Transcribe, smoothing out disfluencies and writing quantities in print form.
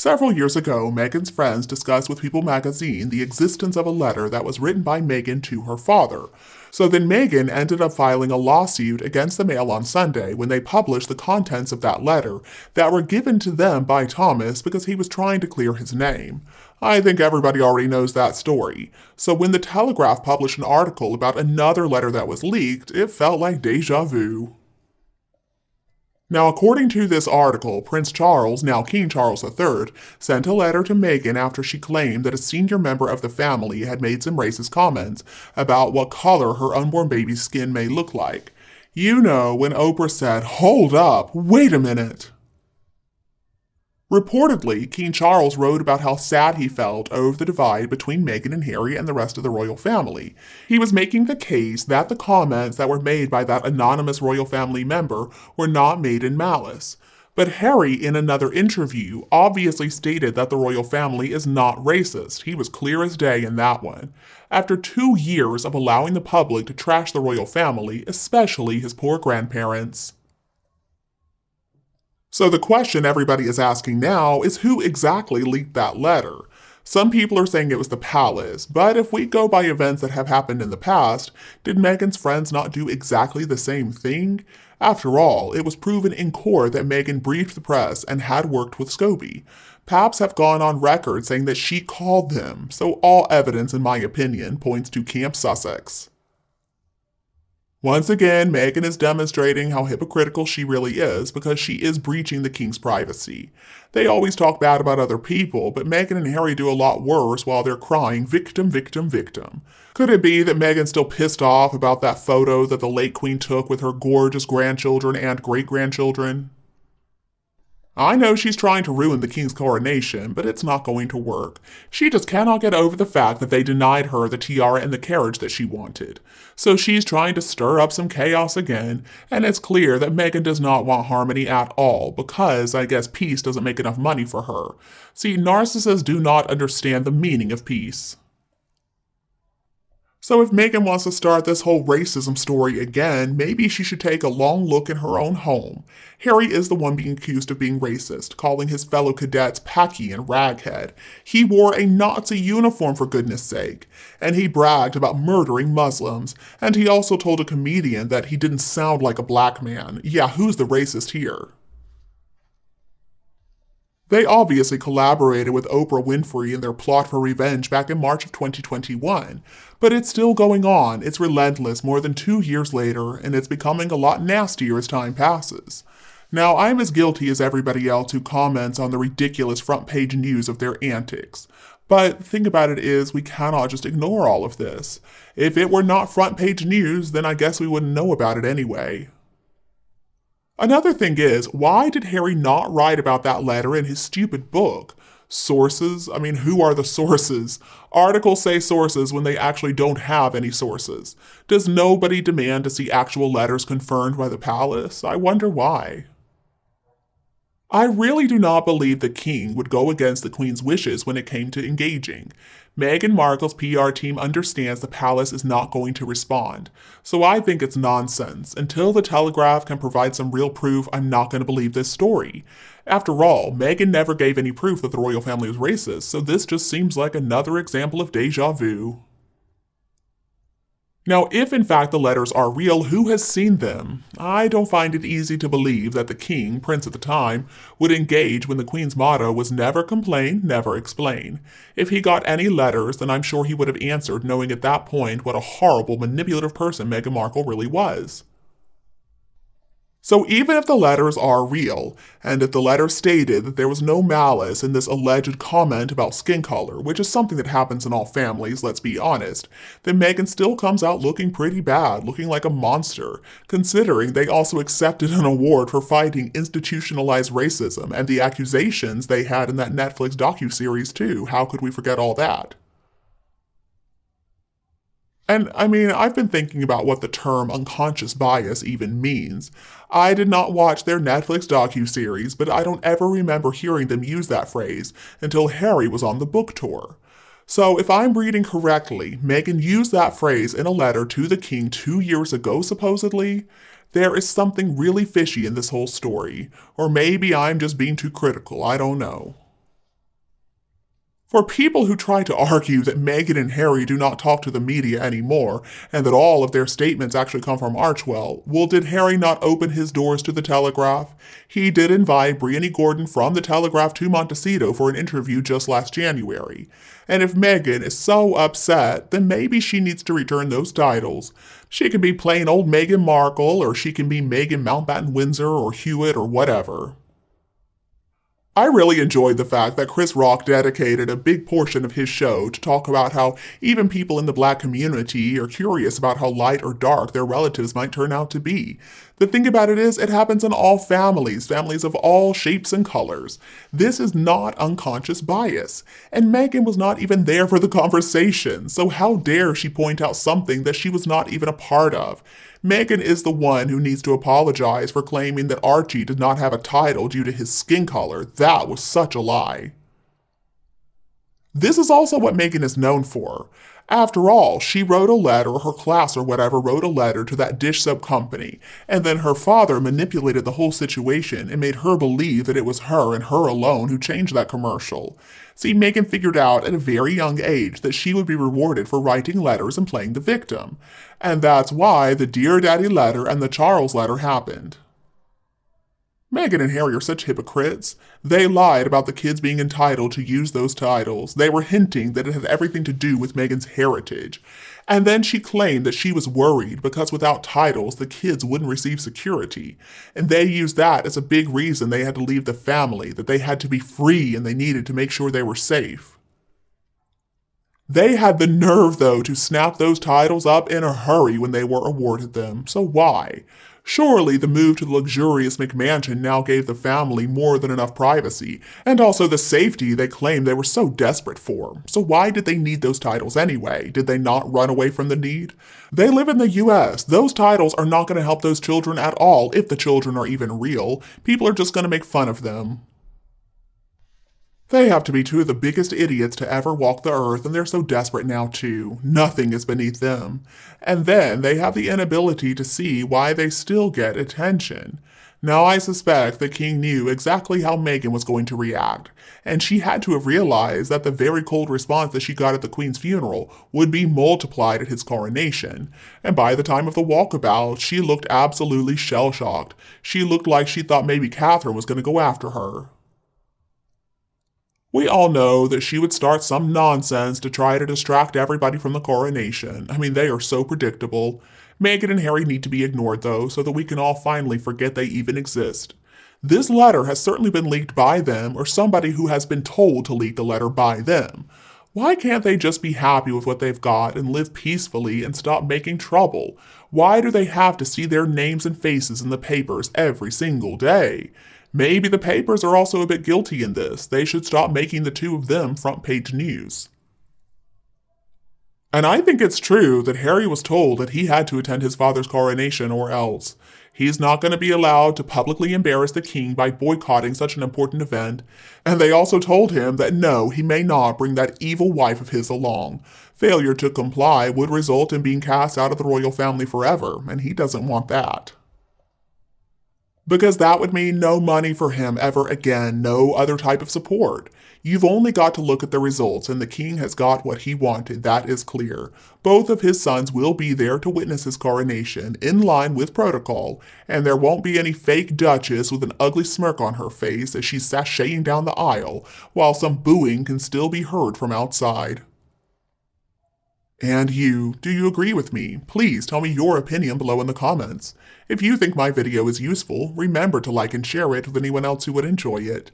Several years ago, Meghan's friends discussed with People magazine the existence of a letter that was written by Meghan to her father. So then Meghan ended up filing a lawsuit against the Mail on Sunday when they published the contents of that letter that were given to them by Thomas because he was trying to clear his name. I think everybody already knows that story. So when the Telegraph published an article about another letter that was leaked, it felt like deja vu. Now, according to this article, Prince Charles, now King Charles III, sent a letter to Meghan after she claimed that a senior member of the family had made some racist comments about what color her unborn baby's skin may look like. You know, when Oprah said, "Hold up, wait a minute." Reportedly, King Charles wrote about how sad he felt over the divide between Meghan and Harry and the rest of the royal family. He was making the case that the comments that were made by that anonymous royal family member were not made in malice. But Harry, in another interview, obviously stated that the royal family is not racist. He was clear as day in that one. After 2 years of allowing the public to trash the royal family, especially his poor grandparents. So the question everybody is asking now is who exactly leaked that letter? Some people are saying it was the palace, but if we go by events that have happened in the past, did Meghan's friends not do exactly the same thing? After all, it was proven in court that Meghan briefed the press and had worked with Scobie. Paps have gone on record saying that she called them, so all evidence, in my opinion, points to Camp Sussex. Once again, Meghan is demonstrating how hypocritical she really is because she is breaching the king's privacy. They always talk bad about other people, but Meghan and Harry do a lot worse while they're crying, "Victim, victim, victim." Could it be that Meghan's still pissed off about that photo that the late queen took with her gorgeous grandchildren and great-grandchildren? I know she's trying to ruin the king's coronation, but it's not going to work. She just cannot get over the fact that they denied her the tiara and the carriage that she wanted. So she's trying to stir up some chaos again, and it's clear that Meghan does not want harmony at all, because I guess peace doesn't make enough money for her. See, narcissists do not understand the meaning of peace. So if Meghan wants to start this whole racism story again, maybe she should take a long look in her own home. Harry is the one being accused of being racist, calling his fellow cadets Packy and Raghead. He wore a Nazi uniform for goodness sake, and he bragged about murdering Muslims, and he also told a comedian that he didn't sound like a black man. Yeah, who's the racist here? They obviously collaborated with Oprah Winfrey in their plot for revenge back in March of 2021, but it's still going on. It's relentless more than 2 years later, and it's becoming a lot nastier as time passes. Now, I'm as guilty as everybody else who comments on the ridiculous front page news of their antics. But the thing about it is, we cannot just ignore all of this. If it were not front page news, then I guess we wouldn't know about it anyway. Another thing is, why did Harry not write about that letter in his stupid book? Sources? I mean, who are the sources? Articles say sources when they actually don't have any sources. Does nobody demand to see actual letters confirmed by the palace? I wonder why. I really do not believe the king would go against the queen's wishes when it came to engaging. Meghan Markle's PR team understands the palace is not going to respond, so I think it's nonsense. Until the Telegraph can provide some real proof, I'm not going to believe this story. After all, Meghan never gave any proof that the royal family was racist, so this just seems like another example of deja vu. Now, if in fact the letters are real, who has seen them? I don't find it easy to believe that the king, prince at the time, would engage when the queen's motto was never complain, never explain. If he got any letters, then I'm sure he would have answered, knowing at that point what a horrible, manipulative person Meghan Markle really was. So even if the letters are real, and if the letter stated that there was no malice in this alleged comment about skin color, which is something that happens in all families, let's be honest, then Meghan still comes out looking pretty bad, looking like a monster, considering they also accepted an award for fighting institutionalized racism and the accusations they had in that Netflix docuseries too. How could we forget all that? And I mean, I've been thinking about what the term unconscious bias even means. I did not watch their Netflix docuseries, but I don't ever remember hearing them use that phrase until Harry was on the book tour. So if I'm reading correctly, Meghan used that phrase in a letter to the king 2 years ago, supposedly. There is something really fishy in this whole story. Or maybe I'm just being too critical, I don't know. For people who try to argue that Meghan and Harry do not talk to the media anymore, and that all of their statements actually come from Archewell, well, did Harry not open his doors to the Telegraph? He did invite Briony Gordon from the Telegraph to Montecito for an interview just last January. And if Meghan is so upset, then maybe she needs to return those titles. She can be plain old Meghan Markle, or she can be Meghan Mountbatten Windsor, or Hewitt, or whatever. I really enjoyed the fact that Chris Rock dedicated a big portion of his show to talk about how even people in the black community are curious about how light or dark their relatives might turn out to be. The thing about it is, it happens in all families, families of all shapes and colors. This is not unconscious bias. And Meghan was not even there for the conversation, so how dare she point out something that she was not even a part of? Meghan is the one who needs to apologize for claiming that Archie did not have a title due to his skin color. That was such a lie. This is also what Meghan is known for. After all, she wrote a letter, her class or whatever wrote a letter to that dish soap company, and then her father manipulated the whole situation and made her believe that it was her and her alone who changed that commercial. See, Meghan figured out at a very young age that she would be rewarded for writing letters and playing the victim. And that's why the Dear Daddy letter and the Charles letter happened. Meghan and Harry are such hypocrites. They lied about the kids being entitled to use those titles. They were hinting that it had everything to do with Meghan's heritage. And then she claimed that she was worried because without titles, the kids wouldn't receive security. And they used that as a big reason they had to leave the family, that they had to be free and they needed to make sure they were safe. They had the nerve, though, to snap those titles up in a hurry when they were awarded them. So why? Surely the move to the luxurious McMansion now gave the family more than enough privacy, and also the safety they claimed they were so desperate for. So why did they need those titles anyway? Did they not run away from the need? They live in the US. Those titles are not going to help those children at all, if the children are even real. People are just going to make fun of them. They have to be two of the biggest idiots to ever walk the earth, and they're so desperate now, too. Nothing is beneath them. And then they have the inability to see why they still get attention. Now, I suspect the king knew exactly how Meghan was going to react, and she had to have realized that the very cold response that she got at the queen's funeral would be multiplied at his coronation. And by the time of the walkabout, she looked absolutely shell-shocked. She looked like she thought maybe Catherine was going to go after her. We all know that she would start some nonsense to try to distract everybody from the coronation. I mean, they are so predictable. Meghan and Harry need to be ignored, though, so that we can all finally forget they even exist. This letter has certainly been leaked by them, or somebody who has been told to leak the letter by them. Why can't they just be happy with what they've got and live peacefully and stop making trouble? Why do they have to see their names and faces in the papers every single day? Maybe the papers are also a bit guilty in this. They should stop making the two of them front page news. And I think it's true that Harry was told that he had to attend his father's coronation or else. He's not going to be allowed to publicly embarrass the king by boycotting such an important event, and they also told him that no, he may not bring that evil wife of his along. Failure to comply would result in being cast out of the royal family forever, and he doesn't want that. Because that would mean no money for him ever again, no other type of support. You've only got to look at the results, and the king has got what he wanted, that is clear. Both of his sons will be there to witness his coronation, in line with protocol, and there won't be any fake duchess with an ugly smirk on her face as she's sashaying down the aisle, while some booing can still be heard from outside. And you, do you agree with me? Please tell me your opinion below in the comments. If you think my video is useful, remember to like and share it with anyone else who would enjoy it.